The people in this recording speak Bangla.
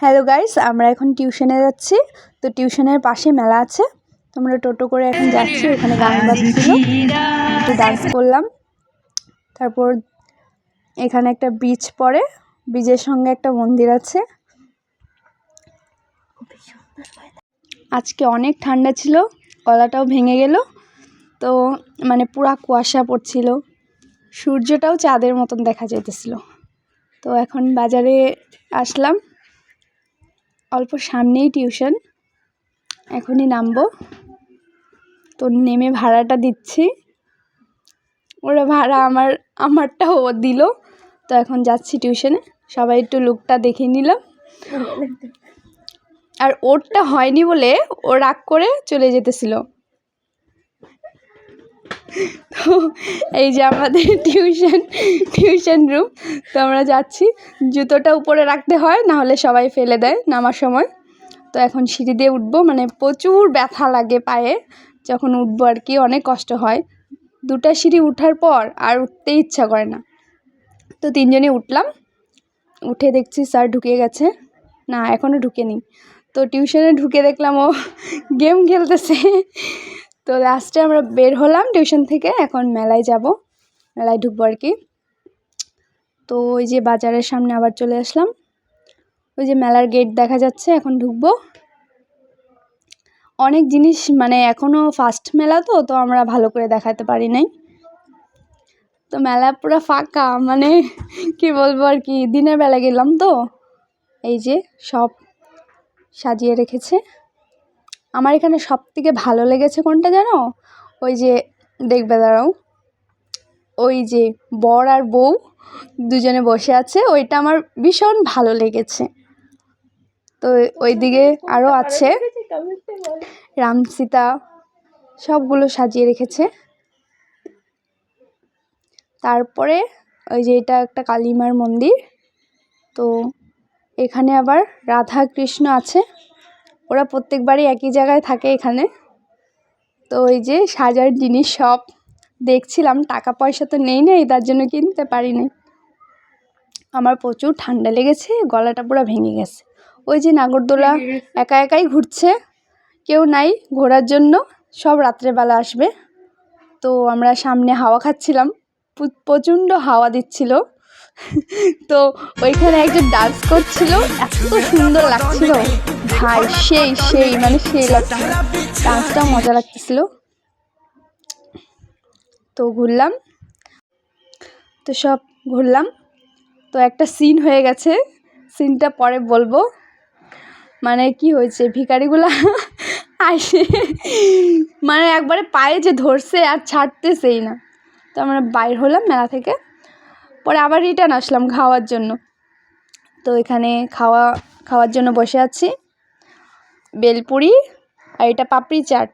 হ্যালো গাইস, আমরা এখন টিউশনে যাচ্ছি। তো টিউশনের পাশে মেলা আছে, তো আমরা টোটো করে এখন যাচ্ছি। ওখানে গান বাজছিল, একটু ডান্স করলাম। তারপর এখানে একটা ব্রিজ পড়ে, ব্রিজের সঙ্গে একটা মন্দির আছে। আজকে অনেক ঠান্ডা ছিল, গলাটাও ভেঙে গেল। তো মানে পুরা কুয়াশা পড়ছিল, সূর্যটাও চাঁদের মতন দেখা যেতেছিল। তো এখন বাজারে আসলাম, অল্প সামনেই টিউশন, এখনই নামবো। তো নেমে ভাড়াটা দিচ্ছি, ওরা ভাড়া আমারটাও ও দিল। তো এখন যাচ্ছি টিউশনে, সবাই একটু লুকটা দেখে নিলাম। আর ওরটা হয়নি বলে ও রাগ করে চলে যেতেছিল। তো এই যে আমাদের টিউশন রুম। তো আমরা যাচ্ছি, জুতোটা উপরে রাখতে হয়, না হলে সবাই ফেলে দেয় নামার সময়। তো এখন সিঁড়ি দিয়ে উঠবো, মানে প্রচুর ব্যথা লাগে পায়ে যখন উঠবো আর কি, অনেক কষ্ট হয়। 2টা সিঁড়ি উঠার পর আর উঠতে ইচ্ছা করে না। তো 3জনই উঠলাম, উঠে দেখছি স্যার ঢুকে গেছে, না এখনও ঢুকেনি। তো টিউশনে ঢুকে দেখলাম ও গেম খেলতেছে। তো লাস্টে আমরা বের হলাম টিউশন থেকে, এখন মেলায় যাব, মেলায় ঢুকবো আর কি। তো ওই যে বাজারের সামনে আবার চলে আসলাম, ওই যে মেলার গেট দেখা যাচ্ছে, এখন ঢুকবো। অনেক জিনিস মানে এখনও ফার্স্ট মেলা, তো আমরা ভালো করে দেখাতে পারি নাই। তো মেলা পুরো ফাঁকা, মানে কি বলবো আর কি, দিনের বেলা গেলাম তো। এই যে সব সাজিয়ে রেখেছে। আমার এখানে সব থেকে ভালো লেগেছে কোনটা জানো? ওই যে দেখবে দাঁড়াও, ওই যে বর আর বউ দুজনে বসে আছে, ওইটা আমার ভীষণ ভালো লেগেছে। তো ওইদিকে আরও আছে, রাম সীতা সবগুলো সাজিয়ে রেখেছে। তারপরে ওই যে এটা একটা কালীমার মন্দির। তো এখানে আবার রাধা কৃষ্ণ আছে, ওরা প্রত্যেকবারই একই জায়গায় থাকে এখানে। তো ওই যে সাজার জিনিস সব দেখছিলাম, টাকা পয়সা তো নেই, তার জন্য কিনতে পারিনি। আমার প্রচুর ঠান্ডা লেগেছে, গলাটা পুরো ভেঙে গেছে। ওই যে নাগরদোলা একা একাই ঘুরছে, কেউ নাই ঘোরার জন্য, সব রাত্রেবেলা আসবে। তো আমরা সামনে হাওয়া খাচ্ছিলাম, প্রচণ্ড হাওয়া দিচ্ছিল। তো ওইখানে একজন ডান্স করছিল, এত সুন্দর লাগছিল ভাই, সেই মানে সেই লাগছিল, ডান্সটাও মজা লাগতেছিল। তো ঘুরলাম, তো সব ঘুরলাম। তো একটা সিন হয়ে গেছে, সিনটা পরে বলবো। মানে কি হয়েছে, ভিখারিগুলা আসে, মানে একবারে পায়ে যে ধরছে আর ছাড়তেছেই না। তো আমরা বাইর হলাম মেলা থেকে, পরে আবার রিটার্ন আসলাম খাওয়ার জন্য। তো এখানে খাওয়ার জন্য বসে আছি, বেলপুরি আর এটা পাপড়ি চাট।